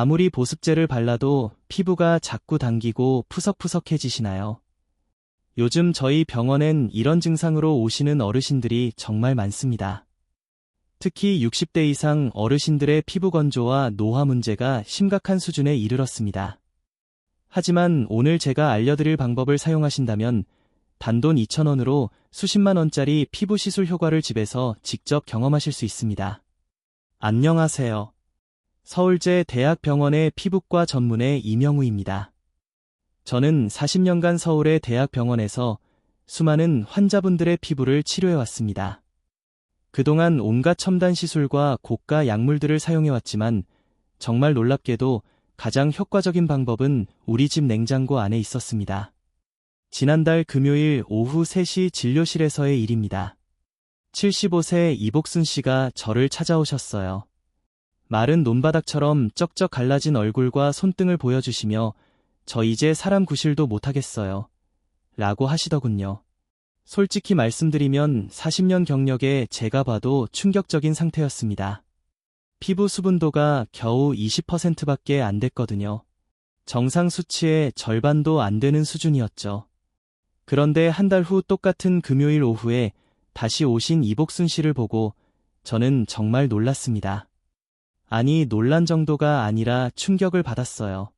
아무리 보습제를 발라도 피부가 자꾸 당기고 푸석푸석해지시나요? 요즘 저희 병원엔 이런 증상으로 오시는 어르신들이 정말 많습니다. 특히 60대 이상 어르신들의 피부 건조와 노화 문제가 심각한 수준에 이르렀습니다. 하지만 오늘 제가 알려드릴 방법을 사용하신다면 단돈 2,000원으로 수십만 원짜리 피부 시술 효과를 집에서 직접 경험하실 수 있습니다. 안녕하세요. 서울제 대학병원의 피부과 전문의 이명우입니다. 저는 40년간 서울의 대학병원에서 수많은 환자분들의 피부를 치료해왔습니다. 그동안 온갖 첨단 시술과 고가 약물들을 사용해왔지만 정말 놀랍게도 가장 효과적인 방법은 우리 집 냉장고 안에 있었습니다. 지난달 금요일 오후 3시 진료실에서의 일입니다. 75세 이복순 씨가 저를 찾아오셨어요. 마른 논바닥처럼 쩍쩍 갈라진 얼굴과 손등을 보여주시며 저 이제 사람 구실도 못하겠어요. 라고 하시더군요. 솔직히 말씀드리면 40년 경력에 제가 봐도 충격적인 상태였습니다. 피부 수분도가 겨우 20%밖에 안 됐거든요. 정상 수치의 절반도 안 되는 수준이었죠. 그런데 한 달 후 똑같은 금요일 오후에 다시 오신 이복순 씨를 보고 저는 정말 놀랐습니다. 아니, 놀란 정도가 아니라 충격을 받았어요.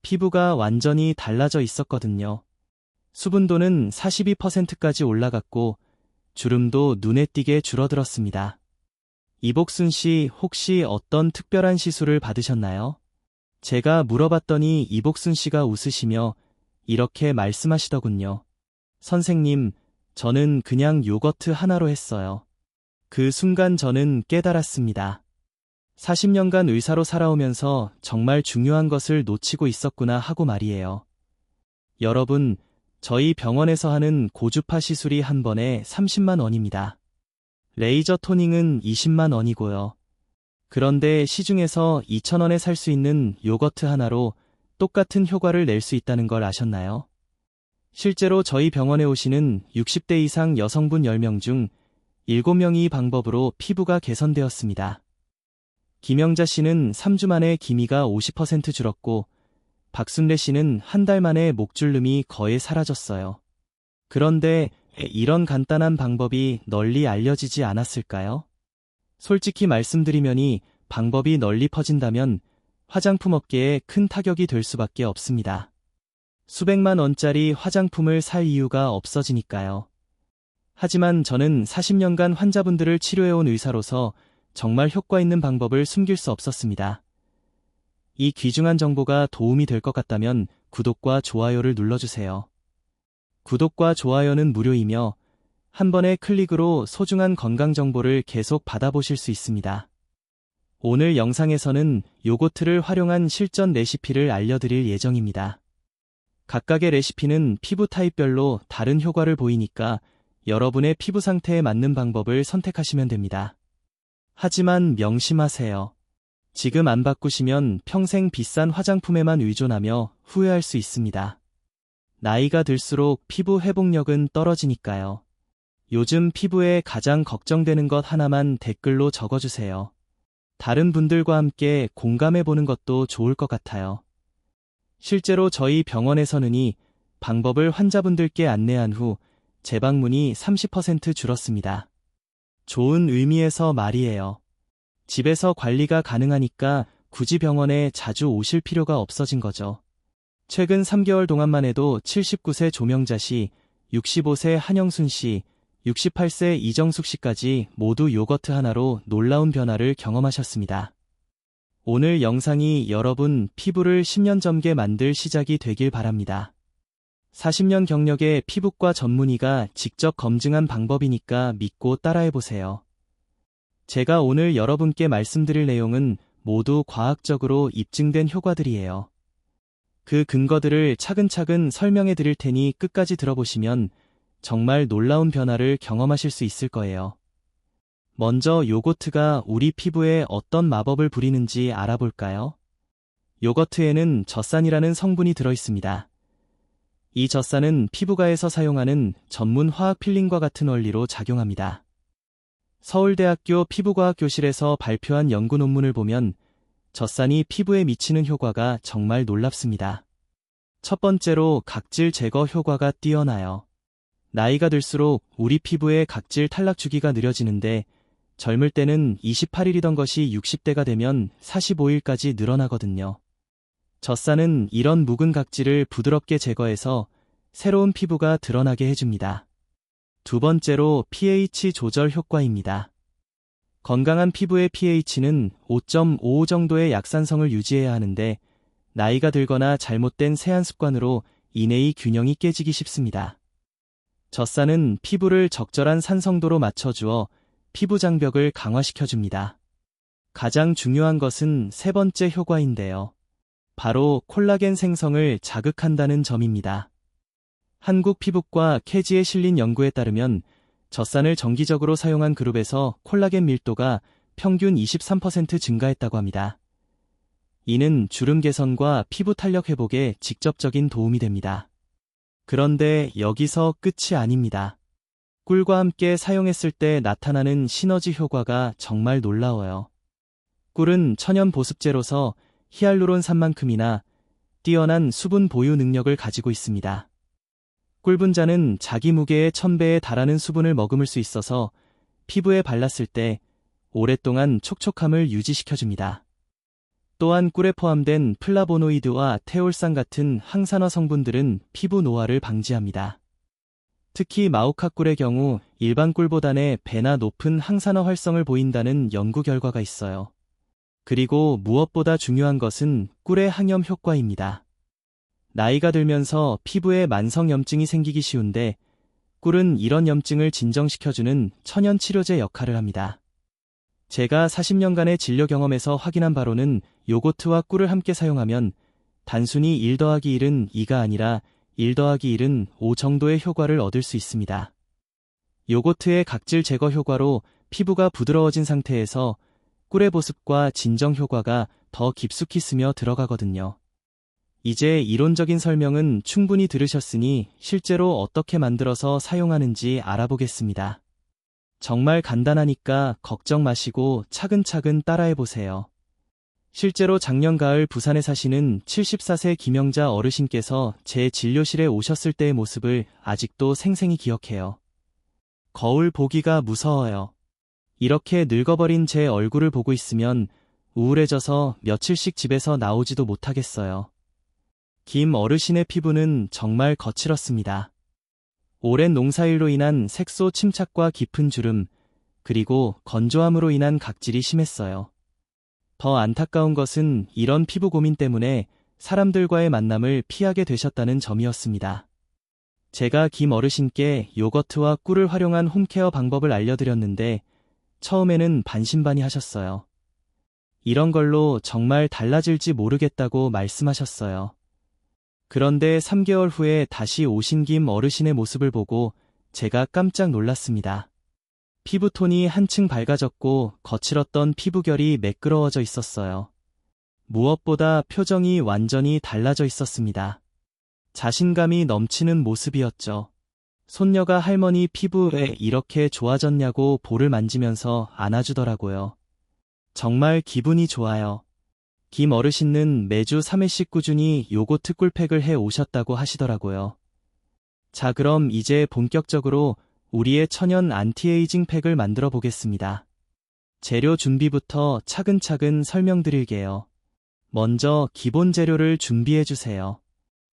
피부가 완전히 달라져 있었거든요. 수분도는 42%까지 올라갔고 주름도 눈에 띄게 줄어들었습니다. 이복순 씨, 혹시 어떤 특별한 시술을 받으셨나요? 제가 물어봤더니 이복순 씨가 웃으시며 이렇게 말씀하시더군요. 선생님, 저는 그냥 요거트 하나로 했어요. 그 순간 저는 깨달았습니다. 40년간 의사로 살아오면서 정말 중요한 것을 놓치고 있었구나 하고 말이에요. 여러분, 저희 병원에서 하는 고주파 시술이 한 번에 30만 원입니다. 레이저 토닝은 20만 원이고요. 그런데 시중에서 2,000원에 살 수 있는 요거트 하나로 똑같은 효과를 낼 수 있다는 걸 아셨나요? 실제로 저희 병원에 오시는 60대 이상 여성분 10명 중 7명이 이 방법으로 피부가 개선되었습니다. 김영자 씨는 3주 만에 기미가 50% 줄었고 박순례 씨는 한 달 만에 목주름이 거의 사라졌어요. 그런데 이런 간단한 방법이 널리 알려지지 않았을까요? 솔직히 말씀드리면이 방법이 널리 퍼진다면 화장품 업계에 큰 타격이 될 수밖에 없습니다. 수백만 원짜리 화장품을 살 이유가 없어지니까요. 하지만 저는 40년간 환자분들을 치료해온 의사로서 정말 효과 있는 방법을 숨길 수 없었습니다. 이 귀중한 정보가 도움이 될 것 같다면 구독과 좋아요를 눌러주세요. 구독과 좋아요는 무료이며 한 번의 클릭으로 소중한 건강 정보를 계속 받아보실 수 있습니다. 오늘 영상에서는 요거트를 활용한 실전 레시피를 알려드릴 예정입니다. 각각의 레시피는 피부 타입별로 다른 효과를 보이니까 여러분의 피부 상태에 맞는 방법을 선택하시면 됩니다. 하지만 명심하세요. 지금 안 바꾸시면 평생 비싼 화장품에만 의존하며 후회할 수 있습니다. 나이가 들수록 피부 회복력은 떨어지니까요. 요즘 피부에 가장 걱정되는 것 하나만 댓글로 적어주세요. 다른 분들과 함께 공감해보는 것도 좋을 것 같아요. 실제로 저희 병원에서는 이 방법을 환자분들께 안내한 후 재방문이 30% 줄었습니다. 좋은 의미에서 말이에요. 집에서 관리가 가능하니까 굳이 병원에 자주 오실 필요가 없어진 거죠. 최근 3개월 동안만 해도 79세 조명자 씨, 65세 한영순 씨, 68세 이정숙 씨까지 모두 요거트 하나로 놀라운 변화를 경험하셨습니다. 오늘 영상이 여러분 피부를 10년 젊게 만들 시작이 되길 바랍니다. 40년 경력의 피부과 전문의가 직접 검증한 방법이니까 믿고 따라해보세요. 제가 오늘 여러분께 말씀드릴 내용은 모두 과학적으로 입증된 효과들이에요. 그 근거들을 차근차근 설명해 드릴 테니 끝까지 들어보시면 정말 놀라운 변화를 경험하실 수 있을 거예요. 먼저 요거트가 우리 피부에 어떤 마법을 부리는지 알아볼까요? 요거트에는 젖산이라는 성분이 들어있습니다. 이 젖산은 피부과에서 사용하는 전문 화학 필링과 같은 원리로 작용합니다. 서울대학교 피부과학 교실에서 발표한 연구 논문을 보면 젖산이 피부에 미치는 효과가 정말 놀랍습니다. 첫 번째로 각질 제거 효과가 뛰어나요. 나이가 들수록 우리 피부의 각질 탈락 주기가 느려지는데 젊을 때는 28일이던 것이 60대가 되면 45일까지 늘어나거든요. 젖산은 이런 묵은 각질을 부드럽게 제거해서 새로운 피부가 드러나게 해줍니다. 두 번째로 pH 조절 효과입니다. 건강한 피부의 pH는 5.55 정도의 약산성을 유지해야 하는데 나이가 들거나 잘못된 세안 습관으로 이내의 균형이 깨지기 쉽습니다. 젖산은 피부를 적절한 산성도로 맞춰주어 피부 장벽을 강화시켜줍니다. 가장 중요한 것은 세 번째 효과인데요. 바로 콜라겐 생성을 자극한다는 점입니다. 한국 피부과 캐지에 실린 연구에 따르면 젖산을 정기적으로 사용한 그룹에서 콜라겐 밀도가 평균 23% 증가했다고 합니다. 이는 주름 개선과 피부 탄력 회복에 직접적인 도움이 됩니다. 그런데 여기서 끝이 아닙니다. 꿀과 함께 사용했을 때 나타나는 시너지 효과가 정말 놀라워요. 꿀은 천연 보습제로서 히알루론산만큼이나 뛰어난 수분 보유 능력을 가지고 있습니다. 꿀 분자는 자기 무게의 1000배에 달하는 수분을 머금을 수 있어서 피부에 발랐을 때 오랫동안 촉촉함을 유지시켜줍니다. 또한 꿀에 포함된 플라보노이드와 테올산 같은 항산화 성분들은 피부 노화를 방지합니다. 특히 마오카 꿀의 경우 일반 꿀보다는 배나 높은 항산화 활성을 보인다는 연구 결과가 있어요. 그리고 무엇보다 중요한 것은 꿀의 항염 효과입니다. 나이가 들면서 피부에 만성염증이 생기기 쉬운데 꿀은 이런 염증을 진정시켜주는 천연 치료제 역할을 합니다. 제가 40년간의 진료 경험에서 확인한 바로는 요거트와 꿀을 함께 사용하면 단순히 1 더하기 1은 2가 아니라 1 더하기 1은 5 정도의 효과를 얻을 수 있습니다. 요거트의 각질 제거 효과로 피부가 부드러워진 상태에서 꿀의 보습과 진정 효과가 더 깊숙이 스며 들어가거든요. 이제 이론적인 설명은 충분히 들으셨으니 실제로 어떻게 만들어서 사용하는지 알아보겠습니다. 정말 간단하니까 걱정 마시고 차근차근 따라해보세요. 실제로 작년 가을 부산에 사시는 74세 김영자 어르신께서 제 진료실에 오셨을 때의 모습을 아직도 생생히 기억해요. 거울 보기가 무서워요. 이렇게 늙어버린 제 얼굴을 보고 있으면 우울해져서 며칠씩 집에서 나오지도 못하겠어요. 김 어르신의 피부는 정말 거칠었습니다. 오랜 농사일로 인한 색소 침착과 깊은 주름, 그리고 건조함으로 인한 각질이 심했어요. 더 안타까운 것은 이런 피부 고민 때문에 사람들과의 만남을 피하게 되셨다는 점이었습니다. 제가 김 어르신께 요거트와 꿀을 활용한 홈케어 방법을 알려드렸는데 처음에는 반신반의하셨어요. 이런 걸로 정말 달라질지 모르겠다고 말씀하셨어요. 그런데 3개월 후에 다시 오신 김 어르신의 모습을 보고 제가 깜짝 놀랐습니다. 피부톤이 한층 밝아졌고 거칠었던 피부결이 매끄러워져 있었어요. 무엇보다 표정이 완전히 달라져 있었습니다. 자신감이 넘치는 모습이었죠. 손녀가 할머니 피부에 이렇게 좋아졌냐고 볼을 만지면서 안아주더라고요. 정말 기분이 좋아요. 김 어르신은 매주 3회씩 꾸준히 요거트 꿀팩을 해 오셨다고 하시더라고요. 자, 그럼 이제 본격적으로 우리의 천연 안티에이징 팩을 만들어 보겠습니다. 재료 준비부터 차근차근 설명드릴게요. 먼저 기본 재료를 준비해 주세요.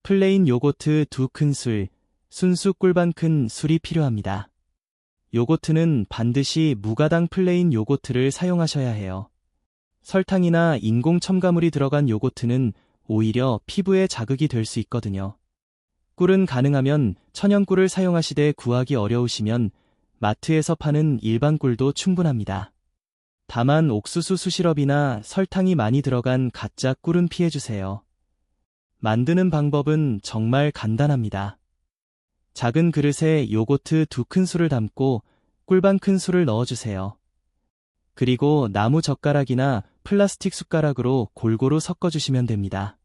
플레인 요거트 2큰술, 순수 꿀 반큰술이 필요합니다. 요거트는 반드시 무가당 플레인 요거트를 사용하셔야 해요. 설탕이나 인공 첨가물이 들어간 요거트는 오히려 피부에 자극이 될 수 있거든요. 꿀은 가능하면 천연 꿀을 사용하시되 구하기 어려우시면 마트에서 파는 일반 꿀도 충분합니다. 다만 옥수수 수시럽이나 설탕이 많이 들어간 가짜 꿀은 피해주세요. 만드는 방법은 정말 간단합니다. 작은 그릇에 요거트 2큰술을 담고 꿀 반큰술을 넣어주세요. 그리고 나무 젓가락이나 플라스틱 숟가락으로 골고루 섞어주시면 됩니다.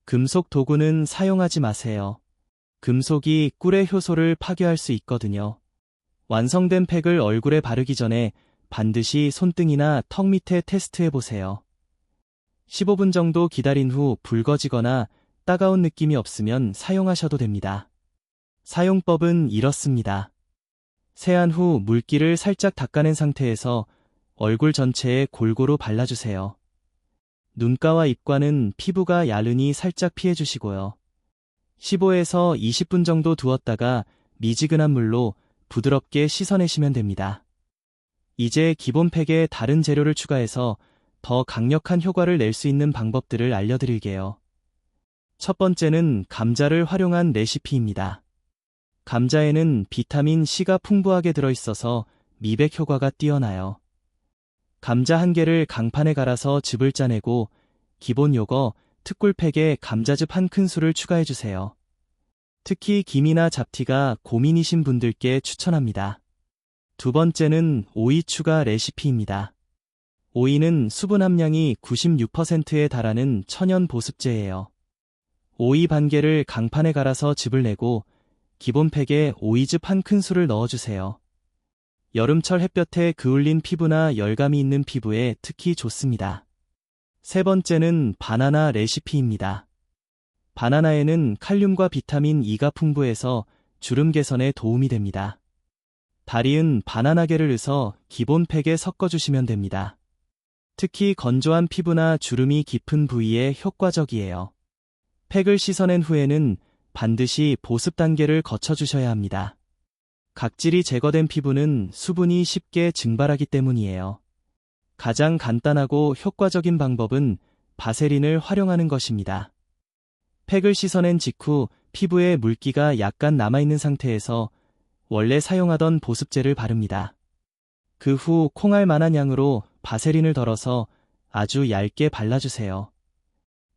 금속 도구는 사용하지 마세요. 금속이 꿀의 효소를 파괴할 수 있거든요. 완성된 팩을 얼굴에 바르기 전에 반드시 손등이나 턱 밑에 테스트해보세요. 15분 정도 기다린 후 붉어지거나 따가운 느낌이 없으면 사용하셔도 됩니다. 사용법은 이렇습니다. 세안 후 물기를 살짝 닦아낸 상태에서 얼굴 전체에 골고루 발라주세요. 눈가와 입관은 피부가 야르니 살짝 피해주시고요. 15에서 20분 정도 두었다가 미지근한 물로 부드럽게 씻어내시면 됩니다. 이제 기본 팩에 다른 재료를 추가해서 더 강력한 효과를 낼 수 있는 방법들을 알려드릴게요. 첫 번째는 감자를 활용한 레시피입니다. 감자에는 비타민 C가 풍부하게 들어있어서 미백 효과가 뛰어나요. 감자 한 개를 강판에 갈아서 즙을 짜내고 기본 요거 특꿀팩에 감자즙 한 큰술을 추가해주세요. 특히 김이나 잡티가 고민이신 분들께 추천합니다. 두 번째는 오이 추가 레시피입니다. 오이는 수분 함량이 96%에 달하는 천연 보습제예요. 오이 반 개를 강판에 갈아서 즙을 내고 기본 팩에 오이즙 한 큰술을 넣어주세요. 여름철 햇볕에 그을린 피부나 열감이 있는 피부에 특히 좋습니다. 세 번째는 바나나 레시피입니다. 바나나에는 칼륨과 비타민 E가 풍부해서 주름 개선에 도움이 됩니다. 다리은 바나나계를 넣어서 기본 팩에 섞어주시면 됩니다. 특히 건조한 피부나 주름이 깊은 부위에 효과적이에요. 팩을 씻어낸 후에는 반드시 보습 단계를 거쳐주셔야 합니다. 각질이 제거된 피부는 수분이 쉽게 증발하기 때문이에요. 가장 간단하고 효과적인 방법은 바세린을 활용하는 것입니다. 팩을 씻어낸 직후 피부에 물기가 약간 남아있는 상태에서 원래 사용하던 보습제를 바릅니다. 그 후 콩알 만한 양으로 바세린을 덜어서 아주 얇게 발라주세요.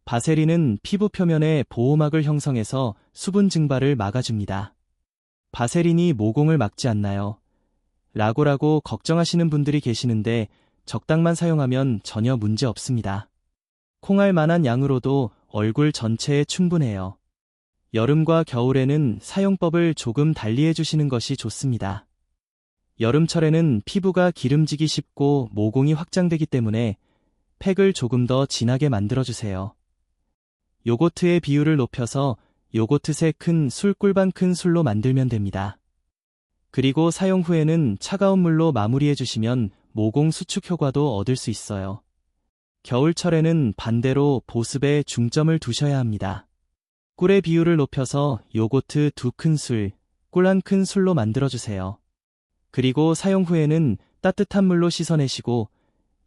바세린은 피부 표면에 보호막을 형성해서 수분 증발을 막아줍니다. 바세린이 모공을 막지 않나요? 라고 걱정하시는 분들이 계시는데 적당만 사용하면 전혀 문제 없습니다. 콩알 만한 양으로도 얼굴 전체에 충분해요. 여름과 겨울에는 사용법을 조금 달리 해주시는 것이 좋습니다. 여름철에는 피부가 기름지기 쉽고 모공이 확장되기 때문에 팩을 조금 더 진하게 만들어주세요. 요거트의 비율을 높여서 요거트 3큰 술 꿀반 큰 술로 만들면 됩니다. 그리고 사용 후에는 차가운 물로 마무리해주시면 모공 수축 효과도 얻을 수 있어요. 겨울철에는 반대로 보습에 중점을 두셔야 합니다. 꿀의 비율을 높여서 요거트 2큰술, 꿀 1큰술로 만들어주세요. 그리고 사용 후에는 따뜻한 물로 씻어내시고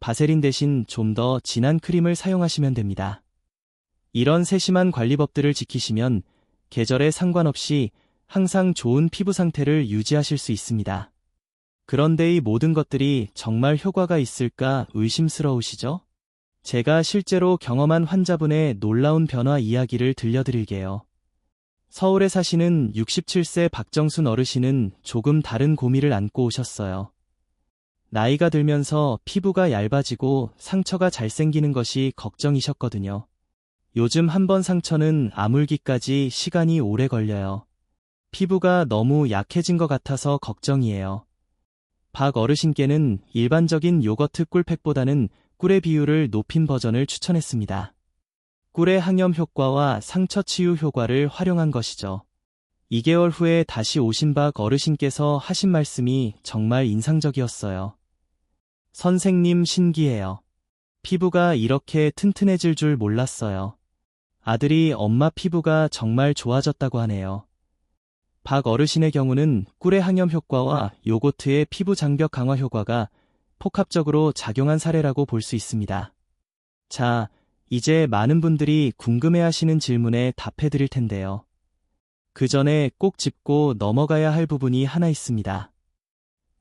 바세린 대신 좀 더 진한 크림을 사용하시면 됩니다. 이런 세심한 관리법들을 지키시면 계절에 상관없이 항상 좋은 피부 상태를 유지하실 수 있습니다. 그런데 이 모든 것들이 정말 효과가 있을까 의심스러우시죠? 제가 실제로 경험한 환자분의 놀라운 변화 이야기를 들려드릴게요. 서울에 사시는 67세 박정순 어르신은 조금 다른 고민을 안고 오셨어요. 나이가 들면서 피부가 얇아지고 상처가 잘 생기는 것이 걱정이셨거든요. 요즘 한 번 상처는 아물기까지 시간이 오래 걸려요. 피부가 너무 약해진 것 같아서 걱정이에요. 박 어르신께는 일반적인 요거트 꿀팩보다는 꿀의 비율을 높인 버전을 추천했습니다. 꿀의 항염 효과와 상처 치유 효과를 활용한 것이죠. 2개월 후에 다시 오신 박 어르신께서 하신 말씀이 정말 인상적이었어요. 선생님 신기해요. 피부가 이렇게 튼튼해질 줄 몰랐어요. 아들이 엄마 피부가 정말 좋아졌다고 하네요. 박 어르신의 경우는 꿀의 항염 효과와 요거트의 피부 장벽 강화 효과가 복합적으로 작용한 사례라고 볼 수 있습니다. 자, 이제 많은 분들이 궁금해하시는 질문에 답해드릴 텐데요. 그 전에 꼭 짚고 넘어가야 할 부분이 하나 있습니다.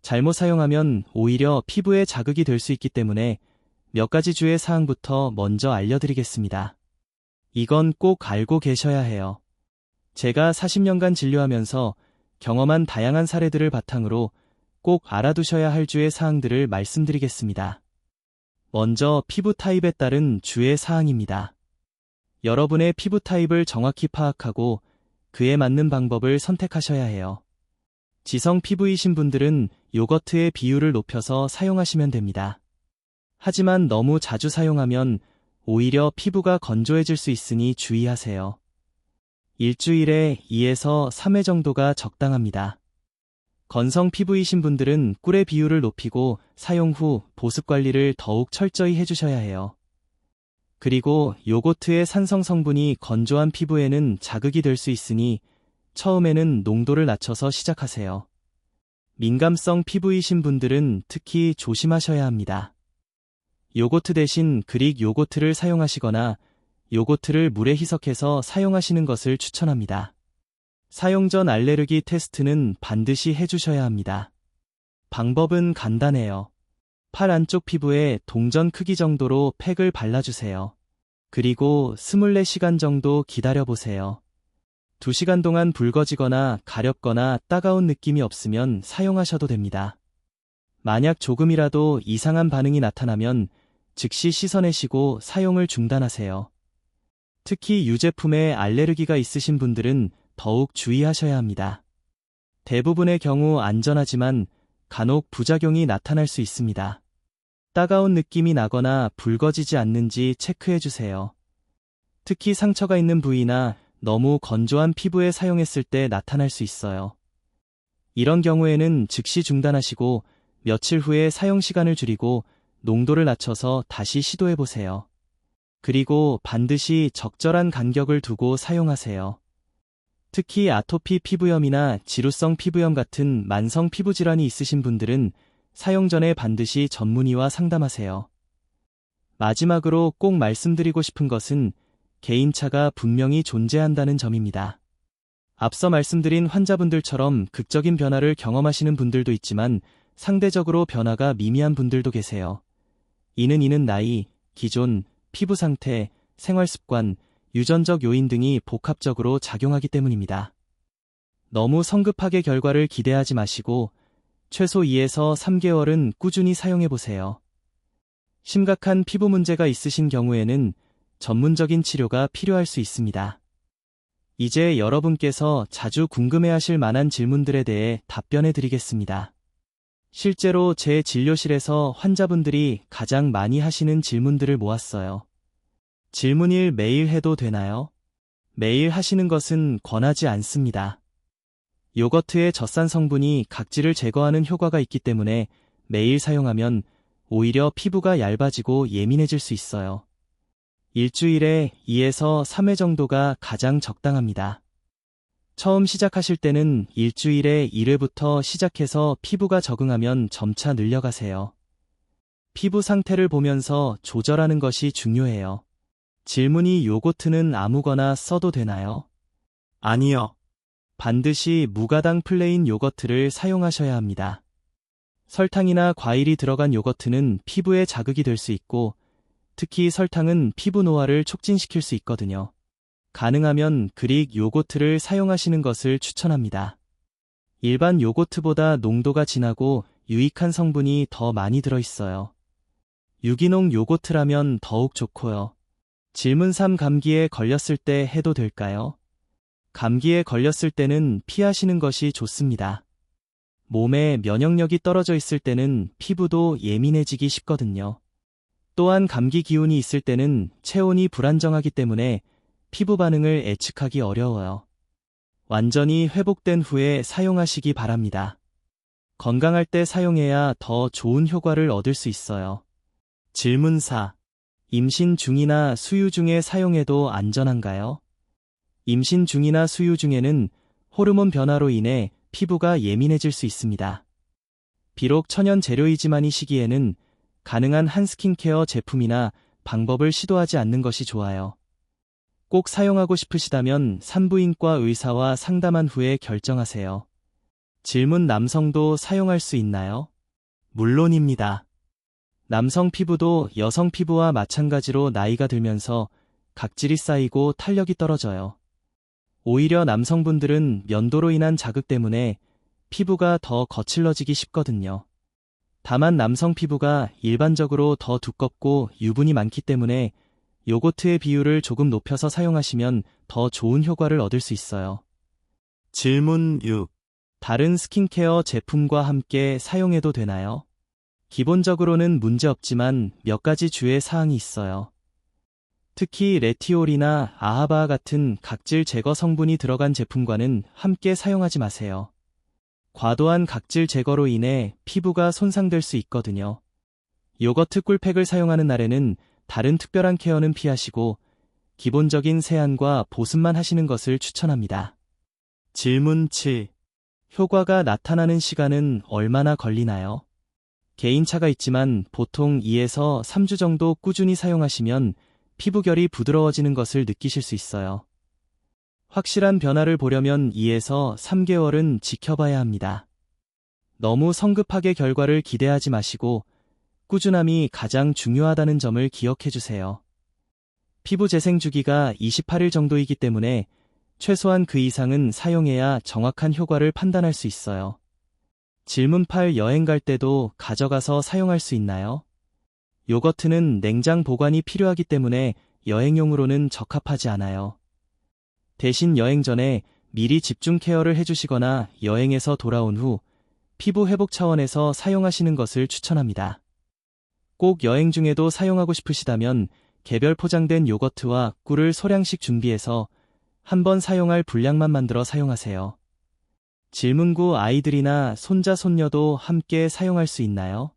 잘못 사용하면 오히려 피부에 자극이 될 수 있기 때문에 몇 가지 주의 사항부터 먼저 알려드리겠습니다. 이건 꼭 알고 계셔야 해요. 제가 40년간 진료하면서 경험한 다양한 사례들을 바탕으로 꼭 알아두셔야 할 주의 사항들을 말씀드리겠습니다. 먼저 피부 타입에 따른 주의 사항입니다. 여러분의 피부 타입을 정확히 파악하고 그에 맞는 방법을 선택하셔야 해요. 지성 피부이신 분들은 요거트의 비율을 높여서 사용하시면 됩니다. 하지만 너무 자주 사용하면 오히려 피부가 건조해질 수 있으니 주의하세요. 일주일에 2에서 3회 정도가 적당합니다. 건성 피부이신 분들은 꿀의 비율을 높이고 사용 후 보습 관리를 더욱 철저히 해주셔야 해요. 그리고 요거트의 산성 성분이 건조한 피부에는 자극이 될 수 있으니 처음에는 농도를 낮춰서 시작하세요. 민감성 피부이신 분들은 특히 조심하셔야 합니다. 요거트 대신 그릭 요거트를 사용하시거나 요거트를 물에 희석해서 사용하시는 것을 추천합니다. 사용 전 알레르기 테스트는 반드시 해주셔야 합니다. 방법은 간단해요. 팔 안쪽 피부에 동전 크기 정도로 팩을 발라주세요. 그리고 24시간 정도 기다려보세요. 2시간 동안 붉어지거나 가렵거나 따가운 느낌이 없으면 사용하셔도 됩니다. 만약 조금이라도 이상한 반응이 나타나면 즉시 씻어내시고 사용을 중단하세요. 특히 유제품에 알레르기가 있으신 분들은 더욱 주의하셔야 합니다. 대부분의 경우 안전하지만 간혹 부작용이 나타날 수 있습니다. 따가운 느낌이 나거나 붉어지지 않는지 체크해주세요. 특히 상처가 있는 부위나 너무 건조한 피부에 사용했을 때 나타날 수 있어요. 이런 경우에는 즉시 중단하시고 며칠 후에 사용 시간을 줄이고 농도를 낮춰서 다시 시도해보세요. 그리고 반드시 적절한 간격을 두고 사용하세요. 특히 아토피 피부염이나 지루성 피부염 같은 만성 피부질환이 있으신 분들은 사용 전에 반드시 전문의와 상담하세요. 마지막으로 꼭 말씀드리고 싶은 것은 개인차가 분명히 존재한다는 점입니다. 앞서 말씀드린 환자분들처럼 극적인 변화를 경험하시는 분들도 있지만 상대적으로 변화가 미미한 분들도 계세요. 이는 나이, 기존, 피부 상태, 생활 습관, 유전적 요인 등이 복합적으로 작용하기 때문입니다. 너무 성급하게 결과를 기대하지 마시고 최소 2에서 3개월은 꾸준히 사용해보세요. 심각한 피부 문제가 있으신 경우에는 전문적인 치료가 필요할 수 있습니다. 이제 여러분께서 자주 궁금해하실 만한 질문들에 대해 답변해 드리겠습니다. 실제로 제 진료실에서 환자분들이 가장 많이 하시는 질문들을 모았어요. 질문 1: 매일 해도 되나요? 매일 하시는 것은 권하지 않습니다. 요거트의 젖산 성분이 각질을 제거하는 효과가 있기 때문에 매일 사용하면 오히려 피부가 얇아지고 예민해질 수 있어요. 일주일에 2에서 3회 정도가 가장 적당합니다. 처음 시작하실 때는 일주일에 1회부터 시작해서 피부가 적응하면 점차 늘려가세요. 피부 상태를 보면서 조절하는 것이 중요해요. 질문이 요거트는 아무거나 써도 되나요? 아니요. 반드시 무가당 플레인 요거트를 사용하셔야 합니다. 설탕이나 과일이 들어간 요거트는 피부에 자극이 될 수 있고 특히 설탕은 피부 노화를 촉진시킬 수 있거든요. 가능하면 그릭 요거트를 사용하시는 것을 추천합니다. 일반 요거트보다 농도가 진하고 유익한 성분이 더 많이 들어있어요. 유기농 요거트라면 더욱 좋고요. 질문 3: 감기에 걸렸을 때 해도 될까요? 감기에 걸렸을 때는 피하시는 것이 좋습니다. 몸에 면역력이 떨어져 있을 때는 피부도 예민해지기 쉽거든요. 또한 감기 기운이 있을 때는 체온이 불안정하기 때문에 피부 반응을 예측하기 어려워요. 완전히 회복된 후에 사용하시기 바랍니다. 건강할 때 사용해야 더 좋은 효과를 얻을 수 있어요. 질문 4: 임신 중이나 수유 중에 사용해도 안전한가요? 임신 중이나 수유 중에는 호르몬 변화로 인해 피부가 예민해질 수 있습니다. 비록 천연 재료이지만 이 시기에는 가능한 한 스킨케어 제품이나 방법을 시도하지 않는 것이 좋아요. 꼭 사용하고 싶으시다면 산부인과 의사와 상담한 후에 결정하세요. 질문: 남성도 사용할 수 있나요? 물론입니다. 남성 피부도 여성 피부와 마찬가지로 나이가 들면서 각질이 쌓이고 탄력이 떨어져요. 오히려 남성분들은 면도로 인한 자극 때문에 피부가 더 거칠러지기 쉽거든요. 다만 남성 피부가 일반적으로 더 두껍고 유분이 많기 때문에 요거트의 비율을 조금 높여서 사용하시면 더 좋은 효과를 얻을 수 있어요. 질문 6: 다른 스킨케어 제품과 함께 사용해도 되나요? 기본적으로는 문제 없지만 몇 가지 주의 사항이 있어요. 특히 레티올이나 아하바 같은 각질 제거 성분이 들어간 제품과는 함께 사용하지 마세요. 과도한 각질 제거로 인해 피부가 손상될 수 있거든요. 요거트 꿀팩을 사용하는 날에는 다른 특별한 케어는 피하시고 기본적인 세안과 보습만 하시는 것을 추천합니다. 질문 7. 효과가 나타나는 시간은 얼마나 걸리나요? 개인차가 있지만 보통 2에서 3주 정도 꾸준히 사용하시면 피부결이 부드러워지는 것을 느끼실 수 있어요. 확실한 변화를 보려면 2에서 3개월은 지켜봐야 합니다. 너무 성급하게 결과를 기대하지 마시고 꾸준함이 가장 중요하다는 점을 기억해 주세요. 피부 재생 주기가 28일 정도이기 때문에 최소한 그 이상은 사용해야 정확한 효과를 판단할 수 있어요. 질문 8. 여행 갈 때도 가져가서 사용할 수 있나요? 요거트는 냉장 보관이 필요하기 때문에 여행용으로는 적합하지 않아요. 대신 여행 전에 미리 집중 케어를 해주시거나 여행에서 돌아온 후 피부 회복 차원에서 사용하시는 것을 추천합니다. 꼭 여행 중에도 사용하고 싶으시다면 개별 포장된 요거트와 꿀을 소량씩 준비해서 한번 사용할 분량만 만들어 사용하세요. 질문 9. 아이들이나 손자, 손녀도 함께 사용할 수 있나요?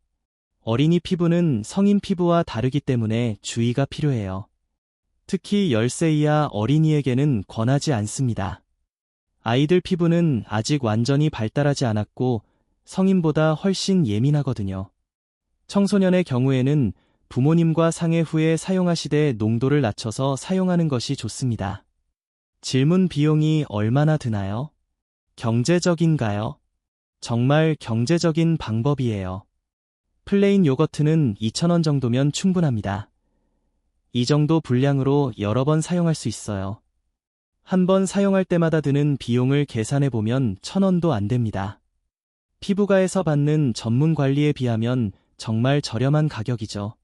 어린이 피부는 성인 피부와 다르기 때문에 주의가 필요해요. 특히 10세 이하 어린이에게는 권하지 않습니다. 아이들 피부는 아직 완전히 발달하지 않았고 성인보다 훨씬 예민하거든요. 청소년의 경우에는 부모님과 상의 후에 사용하시되 농도를 낮춰서 사용하는 것이 좋습니다. 질문 비용이 얼마나 드나요? 경제적인가요? 정말 경제적인 방법이에요. 플레인 요거트는 2,000원 정도면 충분합니다. 이 정도 분량으로 여러 번 사용할 수 있어요. 한 번 사용할 때마다 드는 비용을 계산해보면 1,000원도 안 됩니다. 피부과에서 받는 전문 관리에 비하면 정말 저렴한 가격이죠.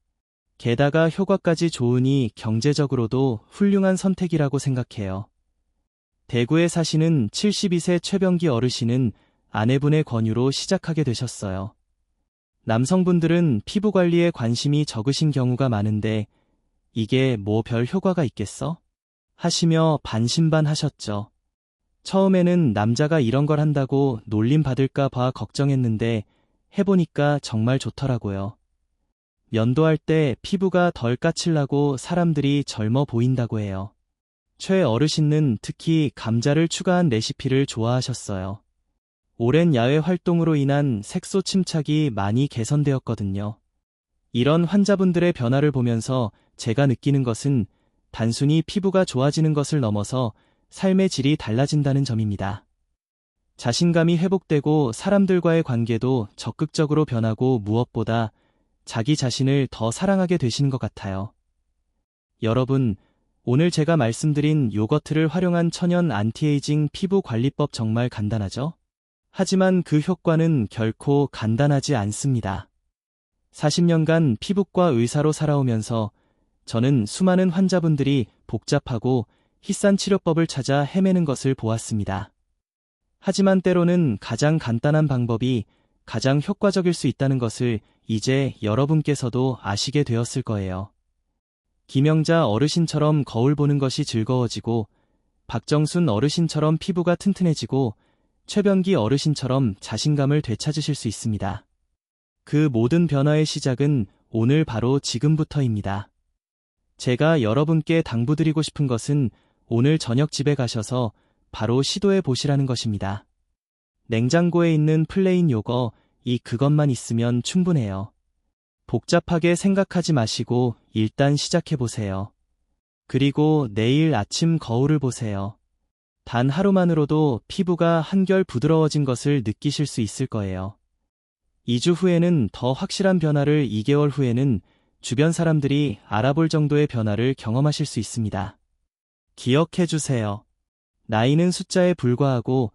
게다가 효과까지 좋으니 경제적으로도 훌륭한 선택이라고 생각해요. 대구에 사시는 72세 최병기 어르신은 아내분의 권유로 시작하게 되셨어요. 남성분들은 피부 관리에 관심이 적으신 경우가 많은데 이게 뭐 별 효과가 있겠어? 하시며 반신반하셨죠. 처음에는 남자가 이런 걸 한다고 놀림 받을까 봐 걱정했는데 해보니까 정말 좋더라고요. 면도할 때 피부가 덜 까칠나고 사람들이 젊어 보인다고 해요. 최 어르신은 특히 감자를 추가한 레시피를 좋아하셨어요. 오랜 야외 활동으로 인한 색소 침착이 많이 개선되었거든요. 이런 환자분들의 변화를 보면서 제가 느끼는 것은 단순히 피부가 좋아지는 것을 넘어서 삶의 질이 달라진다는 점입니다. 자신감이 회복되고 사람들과의 관계도 적극적으로 변하고 무엇보다 자기 자신을 더 사랑하게 되시는 것 같아요. 여러분, 오늘 제가 말씀드린 요거트를 활용한 천연 안티에이징 피부 관리법 정말 간단하죠? 하지만 그 효과는 결코 간단하지 않습니다. 40년간 피부과 의사로 살아오면서 저는 수많은 환자분들이 복잡하고 희싼 치료법을 찾아 헤매는 것을 보았습니다. 하지만 때로는 가장 간단한 방법이 가장 효과적일 수 있다는 것을 이제 여러분께서도 아시게 되었을 거예요. 김영자 어르신처럼 거울 보는 것이 즐거워지고 박정순 어르신처럼 피부가 튼튼해지고 최병기 어르신처럼 자신감을 되찾으실 수 있습니다. 그 모든 변화의 시작은 오늘 바로 지금부터입니다. 제가 여러분께 당부드리고 싶은 것은 오늘 저녁 집에 가셔서 바로 시도해 보시라는 것입니다. 냉장고에 있는 플레인 요거 그것만 있으면 충분해요. 복잡하게 생각하지 마시고 일단 시작해 보세요. 그리고 내일 아침 거울을 보세요. 단 하루만으로도 피부가 한결 부드러워진 것을 느끼실 수 있을 거예요. 2주 후에는 더 확실한 변화를 2개월 후에는 주변 사람들이 알아볼 정도의 변화를 경험하실 수 있습니다. 기억해 주세요. 나이는 숫자에 불과하고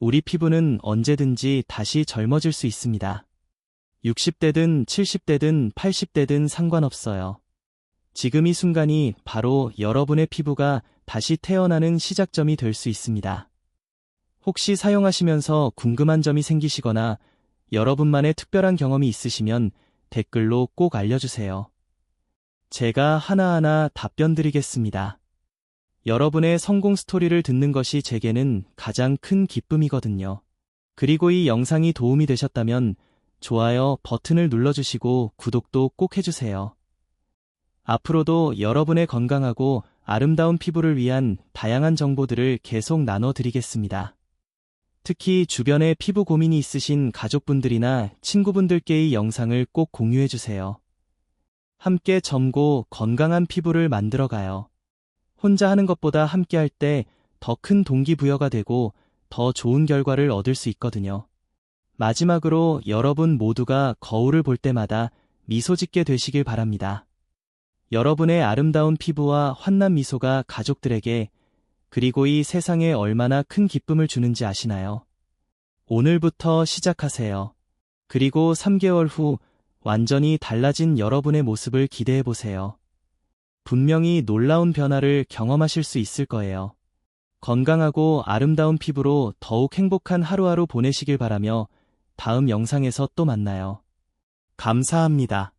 우리 피부는 언제든지 다시 젊어질 수 있습니다. 60대든 70대든 80대든 상관없어요. 지금 이 순간이 바로 여러분의 피부가 다시 태어나는 시작점이 될 수 있습니다. 혹시 사용하시면서 궁금한 점이 생기시거나 여러분만의 특별한 경험이 있으시면 댓글로 꼭 알려주세요. 제가 하나하나 답변 드리겠습니다. 여러분의 성공 스토리를 듣는 것이 제게는 가장 큰 기쁨이거든요. 그리고 이 영상이 도움이 되셨다면 좋아요 버튼을 눌러주시고 구독도 꼭 해주세요. 앞으로도 여러분의 건강하고 아름다운 피부를 위한 다양한 정보들을 계속 나눠드리겠습니다. 특히 주변에 피부 고민이 있으신 가족분들이나 친구분들께 이 영상을 꼭 공유해주세요. 함께 젊고 건강한 피부를 만들어가요. 혼자 하는 것보다 함께 할 때 더 큰 동기부여가 되고 더 좋은 결과를 얻을 수 있거든요. 마지막으로 여러분 모두가 거울을 볼 때마다 미소 짓게 되시길 바랍니다. 여러분의 아름다운 피부와 환한 미소가 가족들에게 그리고 이 세상에 얼마나 큰 기쁨을 주는지 아시나요? 오늘부터 시작하세요. 그리고 3개월 후 완전히 달라진 여러분의 모습을 기대해보세요. 분명히 놀라운 변화를 경험하실 수 있을 거예요. 건강하고 아름다운 피부로 더욱 행복한 하루하루 보내시길 바라며 다음 영상에서 또 만나요. 감사합니다.